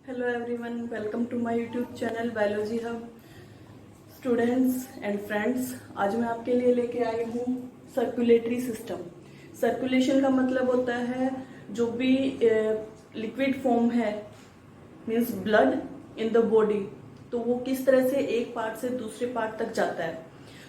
Hello everyone, welcome to my YouTube channel biology hub. Students and friends, आज मैं आपके लिए लेके आई हूँ सर्कुलेटरी सिस्टम। सर्कुलेशन का मतलब होता है जो भी लिक्विड फॉर्म है, means blood in the body, तो वो किस तरह से एक पार्ट से दूसरे पार्ट तक जाता है।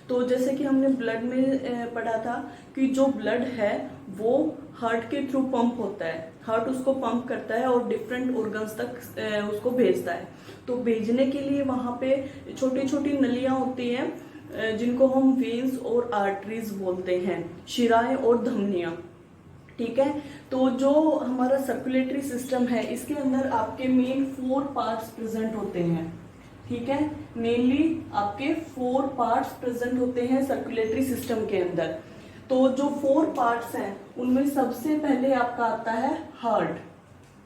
तो जैसे कि हमने ब्लड में पढ़ा था कि जो ब्लड है वो हार्ट के थ्रू पंप होता है, हार्ट उसको पंप करता है और डिफरेंट ऑर्गन्स तक उसको भेजता है। तो भेजने के लिए वहां पे छोटी छोटी नलियां होती हैं जिनको हम वेन्स और आर्टरीज बोलते हैं, शिराएं और धमनियां। ठीक है, तो जो हमारा सर्कुलेटरी सिस्टम है इसके अंदर आपके मेन 4 पार्ट्स प्रेजेंट होते हैं। ठीक है, मेनली आपके 4 पार्ट्स प्रेजेंट होते हैं सर्कुलेटरी सिस्टम के अंदर। तो जो 4 पार्ट्स हैं उनमें सबसे पहले आपका आता है हार्ट।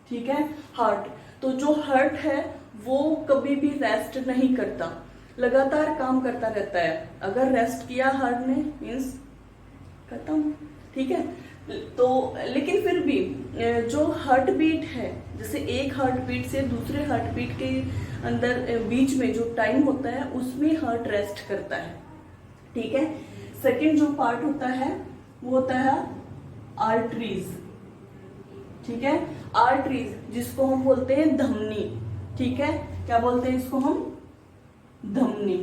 ठीक है, हार्ट। तो जो हार्ट है वो कभी भी रेस्ट नहीं करता, लगातार काम करता रहता है। अगर रेस्ट किया हार्ट ने मीन्स खत्म। ठीक है, तो लेकिन फिर भी जो हार्ट बीट है, जैसे एक हार्ट बीट से दूसरे हार्ट बीट के अंदर बीच में जो टाइम होता है उसमें हार्ट रेस्ट करता है। ठीक है, सेकंड जो पार्ट होता है वो होता है आर्टरीज। ठीक है, आर्टरीज जिसको हम बोलते हैं धमनी। ठीक है, क्या बोलते हैं इसको हम? धमनी।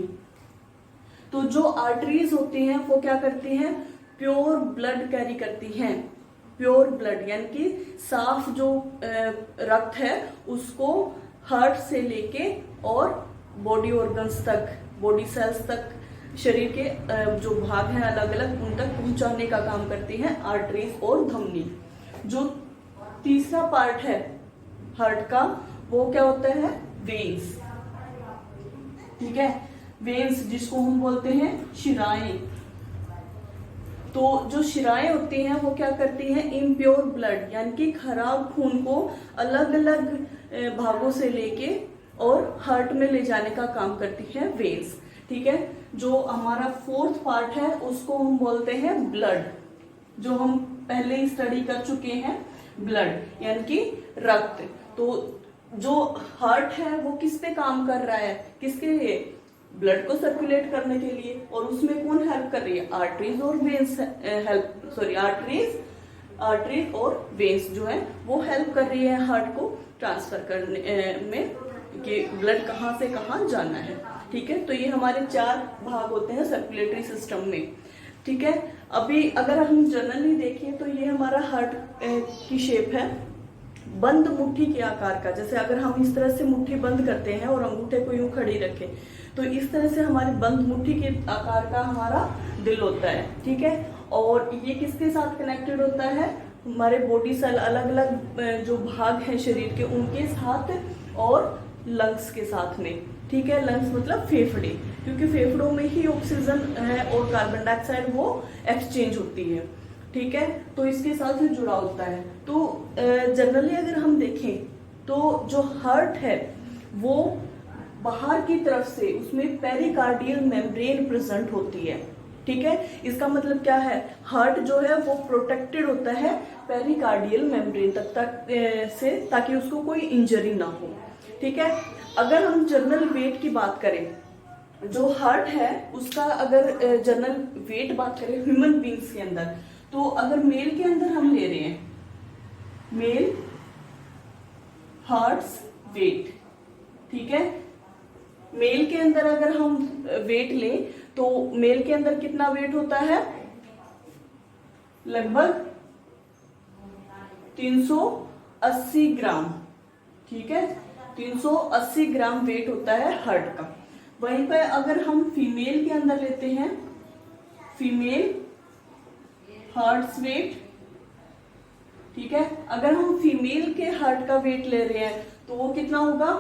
तो जो आर्टरीज होती हैं वो क्या करती हैं? प्योर ब्लड कैरी करती हैं। प्योर ब्लड यानी कि साफ जो रक्त है उसको हार्ट से लेके और बॉडी ऑर्गन्स तक, बॉडी सेल्स तक, शरीर के जो भाग हैं अलग अलग उन तक पहुंचाने का काम करती हैं आर्टरीज और धमनी। जो तीसरा पार्ट है हार्ट का वो क्या होता है? वेन्स। ठीक है, वेन्स जिसको हम बोलते हैं शिराएं। तो जो शिराएं होती हैं वो क्या करती हैं? इम्प्योर ब्लड यानी कि खराब खून को अलग अलग भागों से लेके और हार्ट में ले जाने का काम करती है वेन्स। ठीक है, जो हमारा 4th पार्ट है उसको हम बोलते हैं ब्लड, जो हम पहले ही स्टडी कर चुके हैं। ब्लड यानी कि रक्त। तो जो हार्ट है वो किस पे काम कर रहा है? किसके लिए? ब्लड को सर्कुलेट करने के लिए। और उसमें कौन हेल्प कर रही है? आर्टरीज और वेन्स हेल्प, सॉरी आर्टरीज और वेन्स जो है वो हेल्प कर रही है हार्ट को ट्रांसफर करने में कि ब्लड कहाँ से कहाँ जाना है। ठीक है, तो ये हमारे 4 भाग होते हैं सर्कुलेटरी सिस्टम में। ठीक है, अभी अगर हम जनरली देखें तो ये हमारा हार्ट की शेप है बंद मुट्ठी के आकार का। जैसे अगर हम इस तरह से मुट्ठी बंद करते हैं और अंगूठे को यूं खड़ी रखें तो इस तरह से हमारी बंद मुट्ठी के आकार का हमारा दिल होता है। ठीक है, और ये किसके साथ कनेक्टेड होता है? हमारे बॉडी सेल, अलग अलग जो भाग हैं शरीर के उनके साथ और लंग्स के साथ में। ठीक है, लंग्स मतलब फेफड़े, क्योंकि फेफड़ों में ही ऑक्सीजन है और कार्बन डाइऑक्साइड वो एक्सचेंज होती है। ठीक है, तो इसके साथ जुड़ा होता है। तो जनरली अगर हम देखें तो जो हार्ट है वो बाहर की तरफ से उसमें पेरिकार्डियल मेम्ब्रेन प्रेजेंट होती है। ठीक है, इसका मतलब क्या है? हार्ट जो है वो प्रोटेक्टेड होता है पेरिकार्डियल मेम्ब्रेन तक से, ताकि उसको कोई इंजरी ना हो। ठीक है, अगर हम जनरल वेट की बात करें, जो हार्ट है उसका अगर जनरल वेट बात करें ह्यूमन बींग्स के अंदर, तो अगर मेल के अंदर हम ले रहे हैं मेल हार्ट्स वेट। ठीक है, मेल के अंदर अगर हम वेट लें तो मेल के अंदर कितना वेट होता है? लगभग 380 ग्राम। ठीक है, 380 ग्राम वेट होता है हार्ट का। वहीं पर अगर हम फीमेल के अंदर लेते हैं, फीमेल हार्ट्स वेट। ठीक है, अगर हम फीमेल के हार्ट का वेट ले रहे हैं तो वो कितना होगा?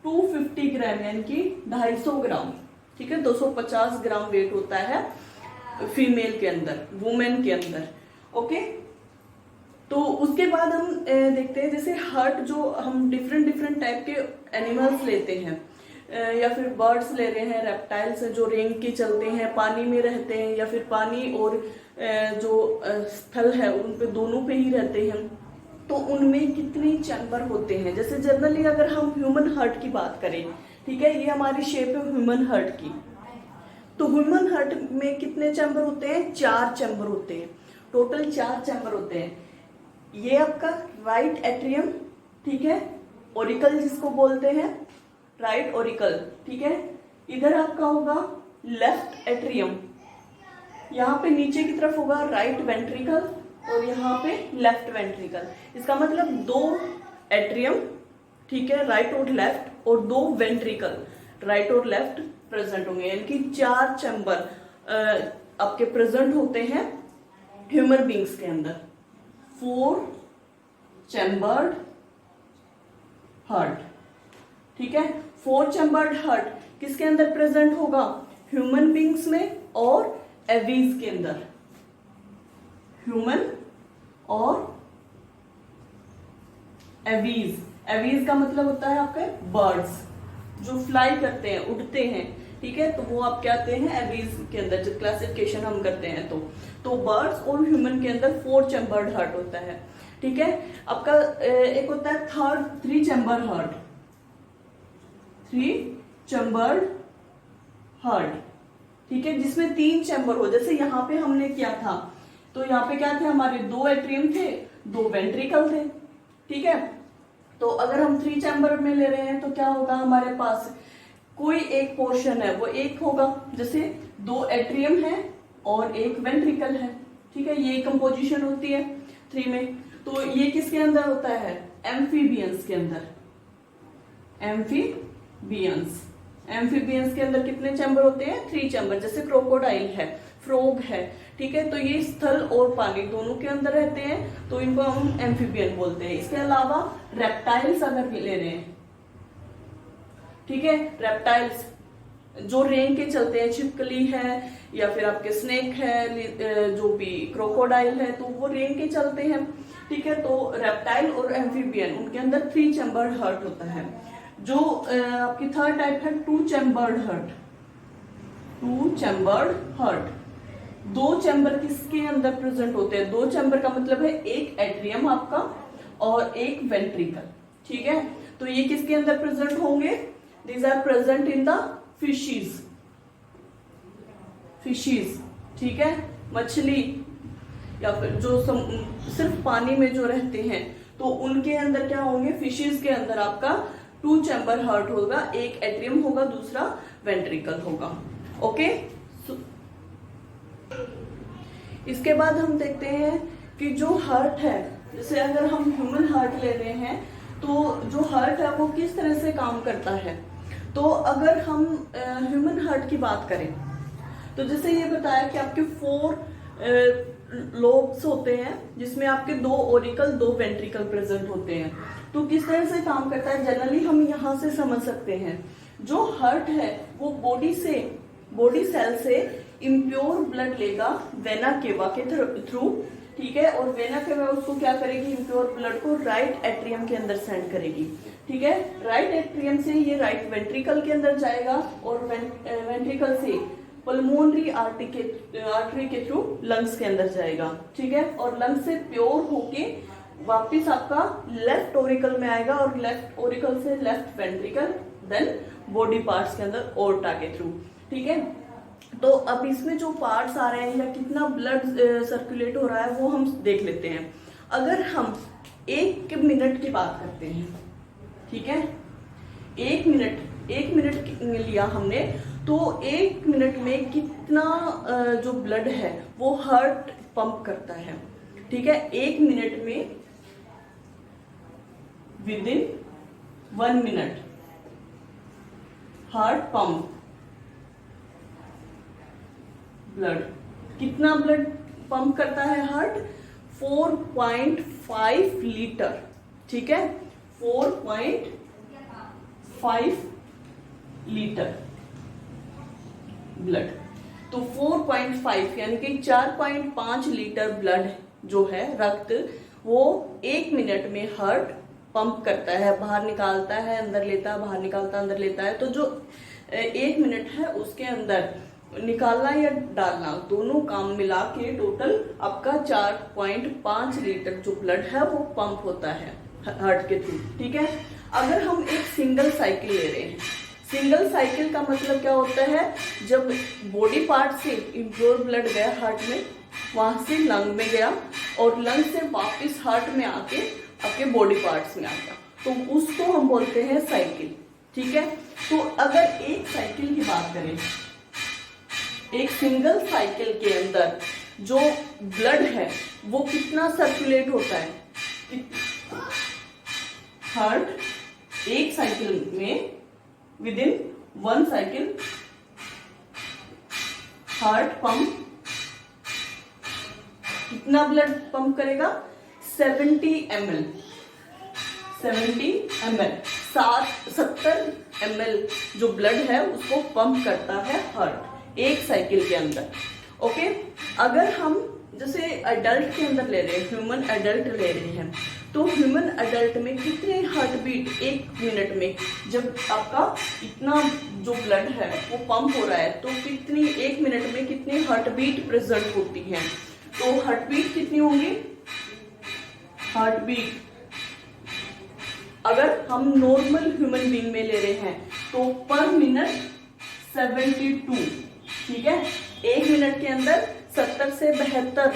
250 ग्राम यानी कि 250 ग्राम। ठीक है, 250 ग्राम वेट होता है फीमेल के अंदर, वुमेन के अंदर। ओके, तो उसके बाद हम देखते हैं जैसे हार्ट जो हम डिफरेंट टाइप के एनिमल्स लेते हैं या फिर बर्ड्स ले रहे हैं, रेप्टाइल्स जो रेंग के चलते हैं, पानी में रहते हैं या फिर पानी और जो स्थल है उन पे दोनों पे ही रहते हैं। तो उनमें कितने चैम्बर होते हैं। जैसे जनरली अगर हम ह्यूमन हार्ट की बात करें, ठीक है, ये हमारी शेप है ह्यूमन हार्ट की, तो ह्यूमन हार्ट में कितने चैम्बर होते हैं, 4 चैम्बर होते हैं, टोटल 4 चैम्बर होते हैं। ये आपका राइट एट्रियम, ठीक है, ओरिकल जिसको बोलते हैं, राइट ओरिकल, ठीक है। इधर आपका होगा लेफ्ट एट्रियम, यहाँ पे नीचे की तरफ होगा राइट वेंट्रिकल और यहाँ पे लेफ्ट वेंट्रिकल। इसका मतलब 2 एट्रियम, ठीक है, राइट और लेफ्ट, और 2 वेंट्रिकल, राइट और लेफ्ट प्रेजेंट होंगे, यानी कि 4 चैम्बर आपके प्रेजेंट होते हैं ह्यूमन बींग्स के अंदर। 4 चैम्बर्ड हार्ट, ठीक है। 4 चैम्बर्ड हार्ट किसके अंदर प्रेजेंट होगा, ह्यूमन बींग्स में और एवीज के अंदर, ह्यूमन और एवीज। एवीज का मतलब होता है आपके बर्ड्स जो फ्लाई करते हैं, उड़ते हैं, ठीक है, तो वो आप क्या कहते हैं, एवीज के अंदर जब क्लासिफिकेशन हम करते हैं तो बर्ड्स और ह्यूमन के अंदर 4 चैम्बर्ड हार्ट होता है, ठीक है। आपका एक होता है 3 चैम्बर हार्ट, 3 चैम्बर्ड हार्ट, ठीक है, जिसमें 3 चैम्बर हो। जैसे यहाँ पे हमने किया था, तो यहाँ पे क्या थे, हमारे 2 एट्रियम थे, 2 वेंट्रिकल थे, ठीक है। तो अगर हम 3 चैम्बर में ले रहे हैं तो क्या होगा, हमारे पास कोई एक पोर्शन है वो एक होगा, जैसे 2 एट्रियम है और 1 वेंट्रिकल है, ठीक है, ये कंपोजिशन होती है 3 में। तो ये किसके अंदर होता है, एम्फीबियंस के अंदर, एम्फीबियंस। एम्फीबियंस के अंदर कितने चैम्बर होते हैं, 3 चैम्बर। जैसे क्रोकोडाइल है, फ्रॉग है, ठीक है, तो ये स्थल और पानी दोनों के अंदर रहते हैं, तो इनको हम एम्फीबियन बोलते हैं। इसके अलावा रेप्टाइल्स अगर ले रहे हैं, ठीक है, रेप्टाइल्स जो रेंग के चलते हैं, छिपकली है या फिर आपके स्नेक है, जो भी क्रोकोडाइल है, तो वो रेंग के चलते हैं, ठीक है। तो रेप्टाइल और एम्फीबियन उनके अंदर 3 चैम्बर्ड हार्ट होता है। जो आपकी थर्ड टाइप है 2 chambered heart, 2 chambered heart. 2 chamber किसके अंदर प्रेजेंट होते हैं, 2 चैम्बर का मतलब है 1 एट्रियम आपका और 1 वेंट्रिकल, ठीक है। तो ये किसके अंदर प्रेजेंट होंगे, these are present in the fishes, fishes, ठीक है, मछली या फिर जो सिर्फ पानी में जो रहते हैं, तो उनके अंदर क्या होंगे, फिशीज के अंदर आपका 2 चैम्बर हार्ट होगा, 1 एट्रियम होगा, दूसरा वेंट्रिकल होगा, ओके। इसके बाद हम देखते हैं कि जो हार्ट है, जैसे अगर हम ह्यूमन हार्ट ले रहे हैं, तो जो हार्ट है वो किस तरह से काम करता है। तो अगर हम ह्यूमन हार्ट की बात करें, तो जैसे ये बताया कि आपके 4 लोब्स होते हैं, जिसमें आपके 2 ओरिकल 2 वेंट्रिकल प्रेजेंट होते हैं। तो किस तरह से काम करता है, जनरली हम यहाँ से समझ सकते हैं। जो हार्ट है वो बॉडी सेल से इम्प्योर ब्लड लेगा वेना केवा के थ्रू, ठीक है, और वेना केवा उसको क्या करेगी, इम्प्योर ब्लड को राइट एट्रियम के अंदर सेंड करेगी, ठीक है। राइट एट्रियम से ये राइट वेंट्रिकल के अंदर जाएगा और वेंट्रिकल से पल्मोनरी आर्टरी के थ्रू लंग्स के अंदर जाएगा, ठीक है, और लंग्स से प्योर होके वापिस आपका लेफ्ट ओरिकल में आएगा और लेफ्ट ओरिकल से left ventricle, then body parts के अंदर ओर्टा के थ्रू, ठीक है। तो अब इसमें जो पार्ट्स आ रहे हैं या कितना ब्लड सर्कुलेट हो रहा है वो हम देख लेते हैं। अगर हम 1 मिनट की बात करते हैं, ठीक है, 1 मिनट लिया हमने, तो 1 मिनट में कितना जो ब्लड है वो हार्ट पंप करता है, ठीक है। 1 मिनट में within 1 minute heart pump blood, कितना ब्लड पंप करता है हार्ट, 4.5 लीटर, ठीक है, 4.5 लीटर ब्लड। तो 4.5 यानी कि 4.5 लीटर ब्लड जो है, रक्त, वो 1 मिनट में हार्ट पंप करता है, बाहर निकालता है, अंदर लेता है, बाहर निकालता है, अंदर लेता है। तो जो 1 मिनट है उसके अंदर निकालना या डालना, दोनों काम मिला के टोटल आपका 4.5 लीटर जो ब्लड है वो पंप होता है हार्ट के थ्रू। ठीक है, अगर हम एक सिंगल साइकिल ले रहे हैं, सिंगल साइकिल का मतलब क्या होता है, जब बॉडी पार्ट से इम्प्योर ब्लड गया हार्ट में, वहां से लंग में गया और लंग से वापस हार्ट में आके आपके बॉडी पार्ट्स में आ गया, तो उसको हम बोलते हैं साइकिल। ठीक है, तो अगर एक साइकिल की बात करें, एक सिंगल साइकिल के अंदर जो ब्लड है वो कितना सर्कुलेट होता है, हार्ट एक साइकिल में with in 1 cycle heart pump कितना ब्लड पंप करेगा, 70 ml, 70 ml, 70 ml जो ब्लड है उसको पंप करता है हार्ट एक साइकिल के अंदर। ओके, अगर हम जैसे अडल्ट के अंदर ले रहे हैं, ह्यूमन अडल्ट ले रहे हैं, तो ह्यूमन अडल्ट में कितने हार्ट बीट 1 मिनट में, जब आपका इतना जो ब्लड है वो पंप हो रहा है, तो कितनी 1 मिनट में कितनी हार्ट बीट प्रेजेंट होती है, तो हार्ट बीट कितनी होंगी, हार्ट बीट अगर हम नॉर्मल ह्यूमन बीइंग में ले रहे हैं तो पर मिनट 72। ठीक है, 1 मिनट के अंदर 70 से 72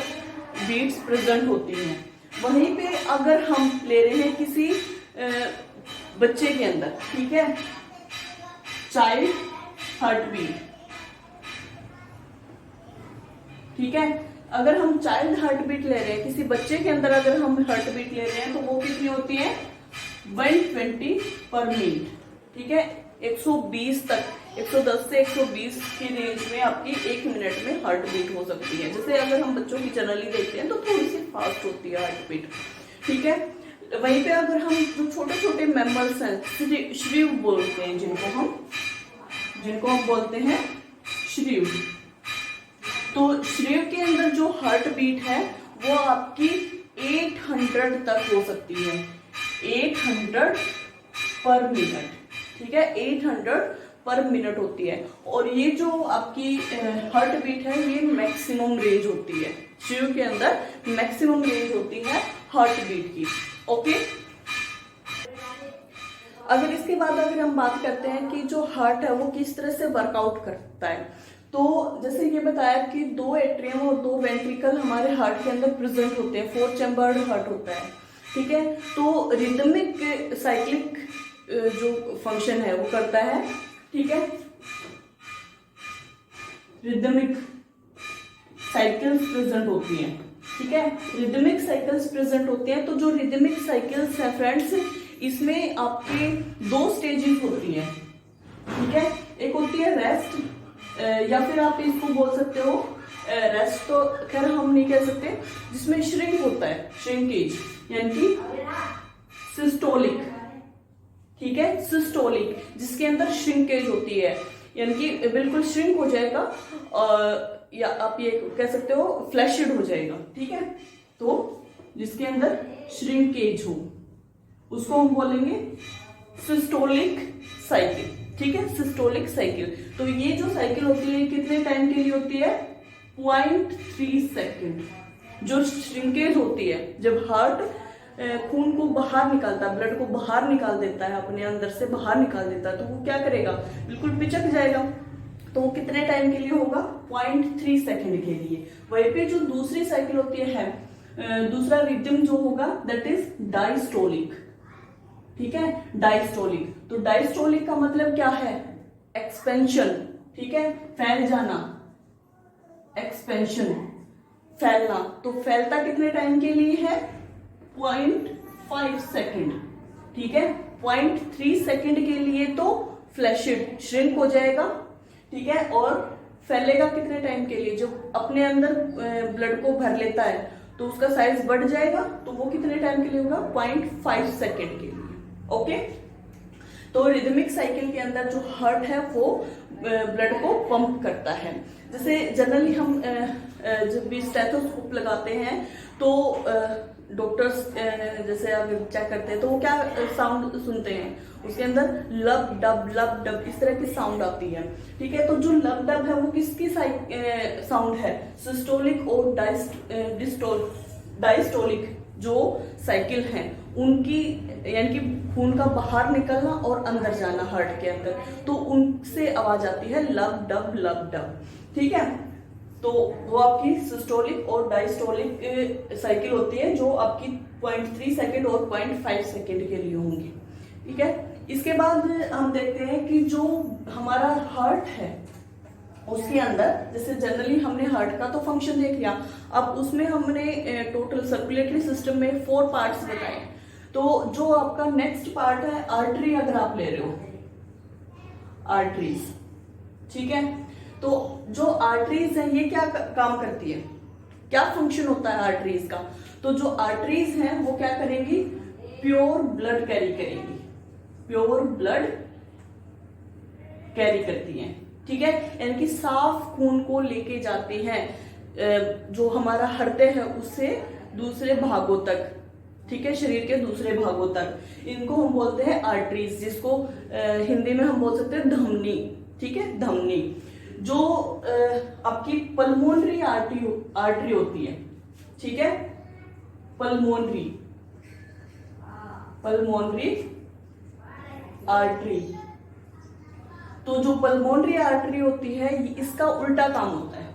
बीट्स प्रेजेंट होती हैं। वहीं पे अगर हम ले रहे हैं किसी बच्चे के अंदर, ठीक है, चाइल्ड हार्ट बीट, ठीक है, अगर हम चाइल्ड हार्ट बीट ले रहे हैं किसी बच्चे के अंदर, अगर हम हार्ट बीट ले रहे हैं तो वो कितनी होती है, 120 पर मिनट। ठीक है, 120 तक, 110 से 120 की रेंज में आपकी 1 मिनट में हार्ट बीट हो सकती है। जैसे अगर हम बच्चों की जनरली देखते हैं तो थोड़ी सी फास्ट होती है हार्ट बीट। ठीक है, वहीं पे अगर हम जो छोटे छोटे मैमल्स हैं, श्रीव बोलते हैं जिनको हम बोलते हैं श्रीव, तो श्रीव के अंदर जो हार्ट बीट है वो आपकी 800 तक हो सकती है, 800 पर मिनट। ठीक है, 800 पर मिनट होती है, और ये जो आपकी हार्ट बीट है ये मैक्सिमम रेंज होती है, शिव के अंदर मैक्सिमम रेंज होती है हार्ट बीट की। ओके, अगर इसके बाद अगर हम बात करते हैं कि जो हार्ट है वो किस तरह से वर्कआउट करता है, तो जैसे ये बताया कि 2 एट्रियम और 2 वेंट्रिकल हमारे हार्ट के अंदर प्रेजेंट होते हैं, 4 चैम्बर्ड हार्ट होता है। ठीक है, तो रिदमिक साइक्लिक जो फंक्शन है वो करता है। ठीक है, रिदमिक साइकिल्स प्रेजेंट होती हैं। ठीक है, रिदमिक साइकिल्स प्रेजेंट होती हैं, तो जो रिदमिक साइकिल्स है फ्रेंड्स, इसमें आपके 2 स्टेजेस होती हैं। ठीक है, एक होती है रेस्ट, या फिर आप इसको बोल सकते हो रेस्ट तो खैर हम नहीं कह सकते, जिसमें श्रिंक होता है, श्रिंकेज, यानी कि सिस्टोलिक। ठीक है, सिस्टोलिक जिसके अंदर श्रिंकेज होती है, यानी कि बिल्कुल श्रिंक हो जाएगा, या आप ये कह सकते हो फ्लैशिड हो जाएगा। ठीक है, तो जिसके अंदर श्रिंकेज हो उसको हम बोलेंगे सिस्टोलिक साइकिल। ठीक है, सिस्टोलिक साइकिल। तो ये जो साइकिल होती है कितने टाइम के लिए होती है, 0.3 सेकेंड। जो श्रिंकेज होती है, जब हार्ट खून को बाहर निकालता है, ब्लड को बाहर निकाल देता है, अपने अंदर से बाहर निकाल देता है, तो वो क्या करेगा, बिल्कुल पिचक जाएगा। तो वो कितने टाइम के लिए होगा, 0.3 सेकेंड के लिए। वहीं पे जो दूसरी साइकिल होती है, दूसरा रिदम जो होगा दैट इज डायस्टोलिक। ठीक है, डायस्टोलिक। तो डायस्टोलिक का मतलब क्या है, एक्सपेंशन। ठीक है, फैल जाना, एक्सपेंशन, फैलना। तो फैलता कितने टाइम के लिए है, 0.5 सेकेंड। ठीक है, 0.3 सेकेंड के लिए तो फ्लैशिड, श्रिंक हो जाएगा। ठीक है, और फैलेगा कितने टाइम के लिए, जब अपने अंदर ब्लड को भर लेता है तो उसका साइज बढ़ जाएगा, तो वो कितने टाइम के लिए होगा, 0.5 सेकेंड के लिए। ओके, तो रिदमिक साइकिल के अंदर जो हार्ट है वो ब्लड को पंप करता है। जैसे जनरली हम जब भी स्टेथोस्कोप लगाते हैं तो डॉक्टर्स जैसे आप चेक करते हैं तो वो क्या साउंड सुनते हैं, उसके अंदर लब डब इस तरह की साउंड आती है। ठीक है, तो जो लब डब है वो किसकी साउंड है, सिस्टोलिक और डायस्टोलिक जो साइकिल हैं उनकी, यानी कि खून का बाहर निकलना और अंदर जाना हार्ट के अंदर, तो उनसे आवाज आती है लब डब। ठीक है, तो वो आपकी सिस्टोलिक और डायस्टोलिक साइकिल होती है जो आपकी 0.3 सेकेंड और 0.5 सेकेंड के लिए होंगी। ठीक है, इसके बाद हम देखते हैं कि जो हमारा हार्ट है उसके अंदर, जैसे जनरली हमने हार्ट का तो फंक्शन देख लिया, अब उसमें हमने टोटल सर्कुलेटरी सिस्टम में 4 पार्ट्स बताए। तो जो आपका नेक्स्ट पार्ट है आर्टरी, अगर आप ले रहे हो आर्टरीज, ठीक है, तो जो आर्टरीज है ये क्या काम करती है, क्या फंक्शन होता है आर्टरीज का, तो जो आर्टरीज हैं वो क्या करेंगी, प्योर ब्लड कैरी करेंगी, प्योर ब्लड कैरी करती हैं। ठीक है, यानी कि साफ खून को लेके जाती हैं जो हमारा हृदय है उससे दूसरे भागों तक, ठीक है, शरीर के दूसरे भागों तक, इनको हम बोलते हैं आर्टरीज, जिसको हिंदी में हम बोल सकते हैं धमनी। ठीक है, धमनी। जो आपकी पल्मोनरी आर्टरी होती है, ठीक है, पल्मोनरी आर्टरी, तो जो पल्मोनरी आर्टरी होती है इसका उल्टा काम होता है।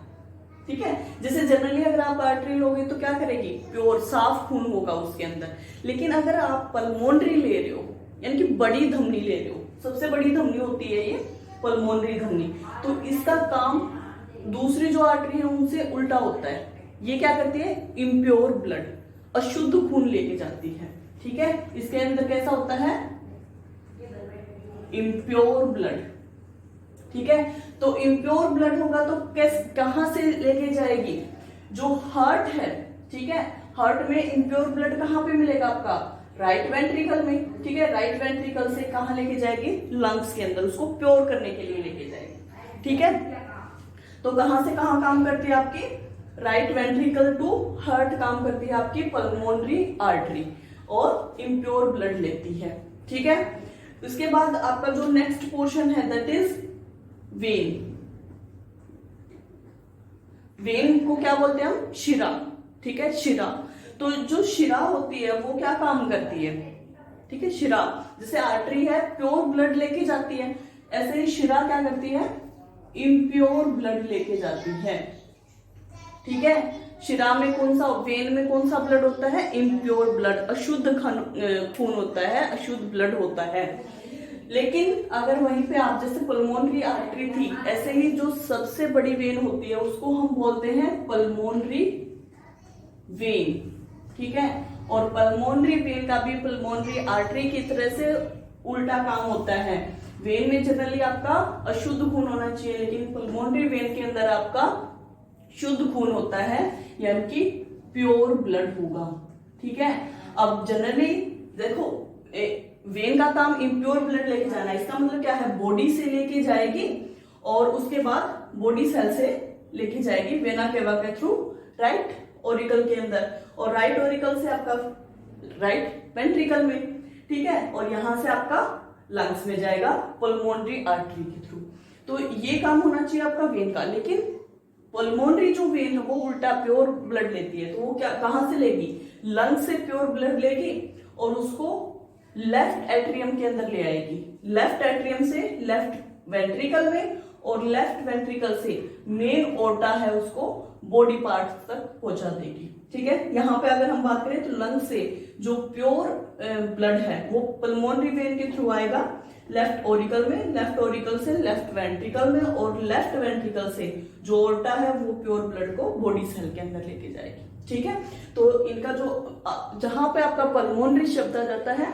ठीक है, जैसे जनरली अगर आप आर्टरी लोगे तो क्या करेगी, प्योर साफ खून होगा उसके अंदर, लेकिन अगर आप पल्मोनरी ले रहे हो यानी कि बड़ी धमनी ले रहे हो, सबसे बड़ी धमनी होती है ये पल्मोनरी धमनी, तो इसका काम दूसरी जो आर्टरी है उनसे उल्टा होता है। ये क्या करती है, इम्प्योर ब्लड, अशुद्ध खून लेके जाती है। ठीक है, इसके अंदर कैसा होता है, इम्प्योर ब्लड। ठीक है, तो इम्प्योर ब्लड होगा तो कहां से लेके जाएगी, जो हार्ट है, ठीक है, हार्ट में इम्प्योर ब्लड कहां पे मिलेगा आपका, राइट वेंट्रिकल में। ठीक है, राइट वेंट्रिकल से कहां लेके जाएगी, लंग्स के अंदर, उसको प्योर करने के लिए लेके जाएगी। ठीक है, तो कहां से कहां काम करती है आपकी, राइट वेंट्रिकल टू हार्ट काम करती है आपकी पल्मोनरी आर्टरी और इम्प्योर ब्लड लेती है। ठीक है, उसके बाद आपका जो नेक्स्ट पोर्शन है दैट इज वेन। वेन को क्या बोलते हैं हम, शिरा। ठीक है, शिरा, तो जो शिरा होती है वो क्या काम करती है, ठीक है, शिरा जैसे आर्टरी है प्योर ब्लड लेके जाती है, ऐसे ही शिरा क्या करती है, इम्प्योर ब्लड लेके जाती है। ठीक है, शिरा में कौन सा, वेन में कौन सा ब्लड होता है, इम्प्योर ब्लड, अशुद्ध खून होता है, अशुद्ध ब्लड होता है। लेकिन अगर वहीं पे आप जैसे पल्मोनरी आर्टरी थी, ऐसे ही जो सबसे बड़ी वेन होती है उसको हम बोलते हैं पल्मोनरी वेन। ठीक है, और पल्मोनरी वेन का भी पल्मोनरी आर्टरी की तरह से उल्टा काम होता है। वेन में जनरली आपका अशुद्ध खून होना चाहिए, लेकिन पल्मोनरी वेन के अंदर आपका शुद्ध खून होता है, यानी कि प्योर ब्लड होगा। ठीक है, अब जनरली देखो वेन का काम इम्प्योर ब्लड लेके जाना है, इसका मतलब क्या है, बॉडी से लेके जाएगी और उसके बाद बॉडी सेल से लेके जाएगी वेना केवा के थ्रू राइट ओरिकल के अंदर, और राइट ओरिकल से आपका राइट वेंट्रिकल में। ठीक है, और यहां से आपका लंग्स में जाएगा पल्मोनरी आर्टरी के थ्रू। तो ये काम होना चाहिए आपका वेन का, लेकिन पल्मोनरी जो वेन है वो उल्टा प्योर ब्लड लेती है, तो वो क्या कहां से लेगी, लंग से प्योर ब्लड लेगी और उसको लेफ्ट एट्रियम के अंदर ले आएगी, लेफ्ट एट्रियम से लेफ्ट वेंट्रिकल में, और लेफ्ट वेंट्रिकल से मेन ओर्टा है उसको बॉडी पार्ट्स तक पहुंचा देगी। ठीक है, यहाँ पे अगर हम बात करें तो लंग से जो प्योर ब्लड है वो पल्मोनरी वेन के थ्रू आएगा लेफ्ट ओरिकल में, लेफ्ट ओरिकल से लेफ्ट वेंट्रिकल में, और लेफ्ट वेंट्रिकल से जो ओर्टा है वो प्योर ब्लड को बॉडी सेल के अंदर लेके जाएगी। ठीक है, तो इनका जो जहां पे आपका पल्मोनरी शब्द आ जाता है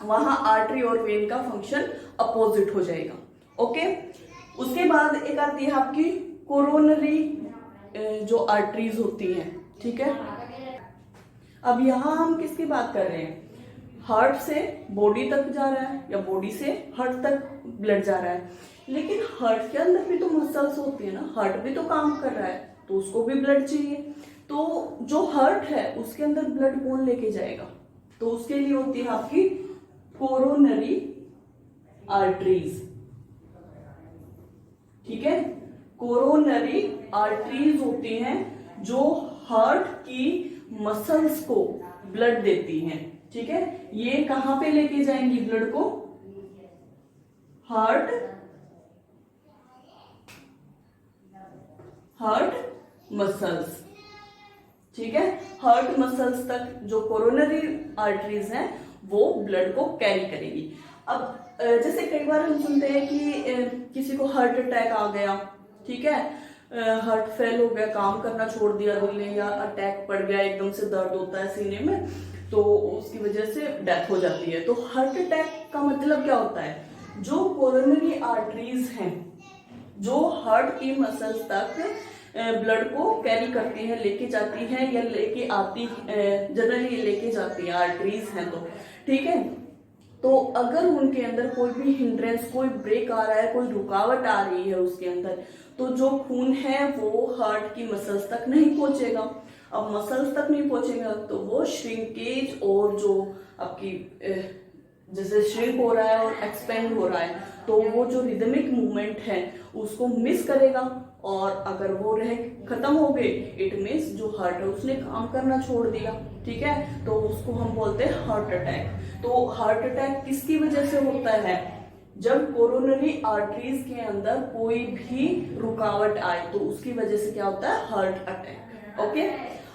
वहां आर्टरी और वेन का फंक्शन अपोजिट हो जाएगा। ओके, उसके बाद एक आती है आपकी कोरोनरी जो आर्टरीज होती हैं। ठीक है, अब यहां हम किसकी बात कर रहे हैं, हार्ट से बॉडी तक जा रहा है या बॉडी से हार्ट तक ब्लड जा रहा है, लेकिन हार्ट के अंदर भी तो मसल्स होती है ना, हार्ट भी तो काम कर रहा है तो उसको भी ब्लड चाहिए। तो तो जो हार्ट है उसके अंदर ब्लड कौन लेके जाएगा? तो उसके लिए होती है आपकी कोरोनरी आर्टरीज। ठीक है, कोरोनरी आर्टरीज होती हैं जो हार्ट की मसल्स को ब्लड देती हैं। ठीक है, ये कहां पे लेके जाएंगी ब्लड को? Heart muscles. ठीक है, हार्ट मसल्स तक जो कोरोनरी आर्टरीज हैं वो ब्लड को कैरी करेगी। अब जैसे कई बार हम सुनते हैं कि किसी को हार्ट अटैक आ गया, ठीक है, हार्ट फेल हो गया, काम करना छोड़ दिया दिल ने, या अटैक पड़ गया, एकदम से दर्द होता है सीने में, तो उसकी वजह से डेथ हो जाती है। तो हार्ट अटैक का मतलब क्या होता है? जो कोरोनरी आर्टरीज हैं जो हार्ट की मसल्स तक ब्लड को कैरी करती हैं, लेके जाती हैं या लेके आती, जनरली लेके जाती है, आर्टरीज हैं तो। ठीक है, तो अगर उनके अंदर कोई भी हिंड्रेंस, कोई ब्रेक आ रहा है, कोई रुकावट आ रही है उसके अंदर, तो जो खून है वो हार्ट की मसल्स तक नहीं पहुंचेगा। अब मसल्स तक नहीं पहुंचेगा तो वो श्रिंकेज, और जो आपकी जैसे श्रिंक हो रहा है और एक्सपेंड हो रहा है, तो वो जो रिदमिक मूवमेंट है उसको मिस करेगा, और अगर वो रह खत्म हो गए, इट मीन्स जो हार्ट है उसने काम करना छोड़ दिया। ठीक है, तो उसको हम बोलते हैं हार्ट अटैक। तो हार्ट अटैक किसकी वजह से होता है? जब कोरोनरी आर्टरीज के अंदर कोई भी रुकावट आए तो उसकी वजह से क्या होता है? Heart attack. ओके,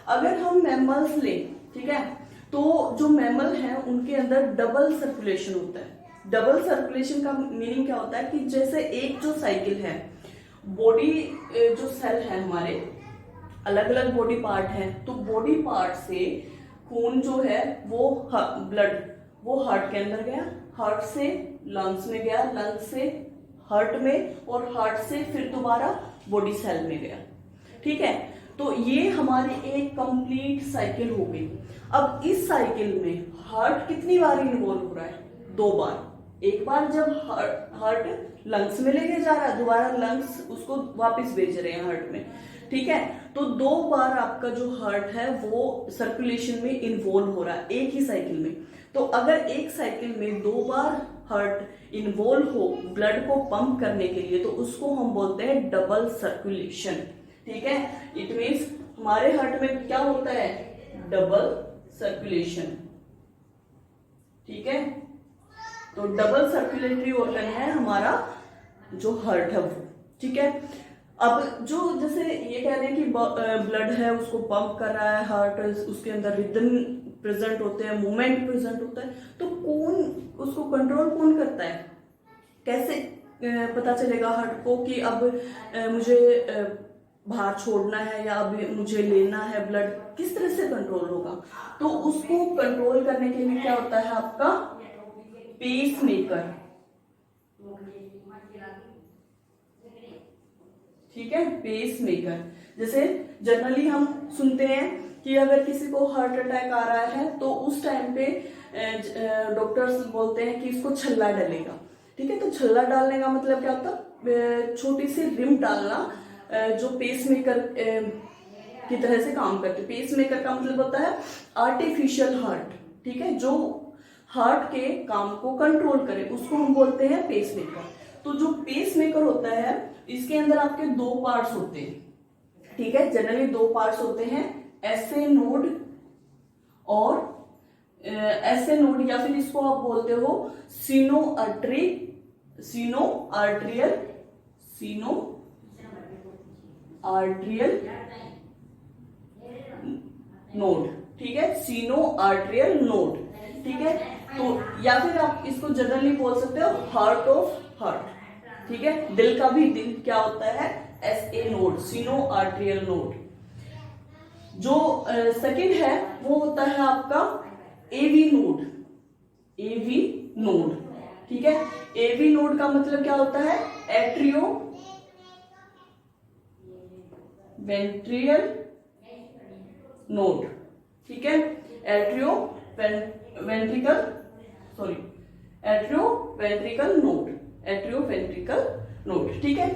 अगर हम मैमल्स लें, ठीक है, तो जो मैमल हैं उनके अंदर डबल सर्कुलेशन होता है। डबल सर्कुलेशन का मीनिंग क्या होता है कि जैसे एक जो साइकिल है, बॉडी जो सेल है हमारे, अलग अलग बॉडी पार्ट हैं, तो बॉडी पार्ट से खून जो है वो ब्लड वो हार्ट के अंदर गया, हार्ट से लंग्स में गया, लंग्स से हार्ट में, और हार्ट से फिर दोबारा बॉडी सेल में गया। ठीक है, तो ये हमारी एक कंप्लीट साइकिल हो गई। अब इस साइकिल में हार्ट कितनी बार इन्वॉल्व हो रहा है? 2 बार। एक बार जब हार्ट लंग्स में लेके जा रहा है, दोबारा लंग्स उसको वापस भेज रहे हैं हार्ट में। ठीक है, तो 2 बार आपका जो हार्ट है वो सर्कुलेशन में इन्वॉल्व हो रहा है एक ही साइकिल में। तो अगर एक साइकिल में 2 बार हार्ट इन्वॉल्व हो ब्लड को पंप करने के लिए, तो उसको हम बोलते हैं डबल सर्कुलेशन। ठीक है, इट मीन्स हमारे हार्ट में क्या होता है? Double circulation. ठीक है, तो डबल सर्कुलेटरी ऑर्गन है हमारा जो हार्ट है वो। ठीक है, अब जो जैसे ये कह रहे हैं कि ब्लड है उसको पंप कर रहा है हार्ट, उसके अंदर रिदम प्रेजेंट होते हैं, मूवमेंट प्रेजेंट होता है, तो कौन उसको कंट्रोल कौन करता है? कैसे पता चलेगा हार्ट को कि अब मुझे बाहर छोड़ना है या अब मुझे लेना है ब्लड? किस तरह से कंट्रोल होगा? तो उसको कंट्रोल करने के लिए क्या होता है आपका? Pace maker. ठीक है, पेस मेकर। जैसे जनरली हम सुनते हैं कि अगर किसी को हार्ट अटैक आ रहा है तो उस टाइम पे डॉक्टर्स बोलते हैं कि इसको छल्ला डलेगा। ठीक है, तो छल्ला डालने का मतलब क्या होता है? छोटी सी रिम डालना, जो पेस मेकर की तरह से काम करते। पेस मेकर का मतलब होता है आर्टिफिशियल हार्ट। ठीक है, जो हार्ट के काम को कंट्रोल करे उसको हम बोलते हैं पेस मेकर। तो जो पेस मेकर होता है इसके अंदर आपके 2 पार्ट्स होते हैं। ठीक है, जनरली 2 पार्ट्स होते हैं, एसए नोड और एसए नोड, या फिर इसको आप बोलते हो सीनो आर्ट्रियल नोड। ठीक है, सीनो आर्ट्रियल नोड। ठीक है, तो या फिर आप इसको जनरली बोल सकते हो हार्ट ऑफ हार्ट। ठीक है, दिल का भी दिल क्या होता है? एसए नोड, सीनो आर्ट्रियल नोड। जो सेकंड है वो होता है आपका एवी नोड। ठीक है, एवी नोड का मतलब क्या होता है? Atrioventricular node. ठीक है, एट्रियो वेंट्रिकल नोड। ठीक है,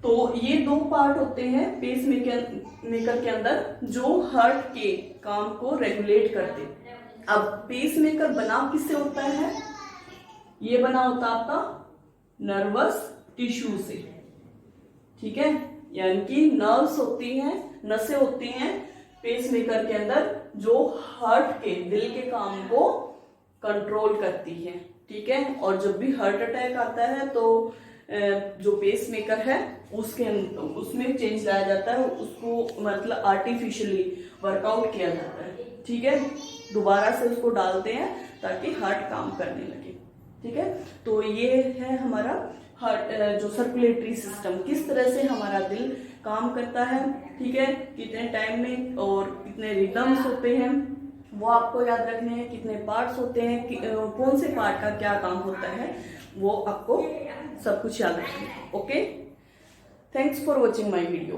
तो ये दो पार्ट होते हैं पेस मेकर के अंदर जो हार्ट के काम को रेगुलेट करते हैं। अब पेस मेकर बना किससे होता है? ये बना होता है आपका नर्वस टिश्यू से, ठीक है, यानी कि नर्व्स होती हैं, नसें होती हैं पेस मेकर के अंदर जो हार्ट के, दिल के काम को कंट्रोल करती है, ठीक है। और जब भी हार्ट अटैक आता है तो जो पेस मेकर है उसमें चेंज लाया जाता है, उसको मतलब आर्टिफिशियली वर्कआउट किया जाता है, ठीक है, दोबारा से उसको डालते हैं ताकि हार्ट काम करने लगे, ठीक है। तो ये है हमारा हार्ट जो सर्कुलेटरी सिस्टम, किस तरह से हमारा दिल काम करता है, ठीक है, कितने टाइम में और कितने रिदम्स होते हैं वो आपको याद रखने हैं, कितने पार्ट्स होते हैं, कौन से पार्ट का क्या काम होता है वो आपको सब कुछ याद रखना है। Okay, thanks for watching my video.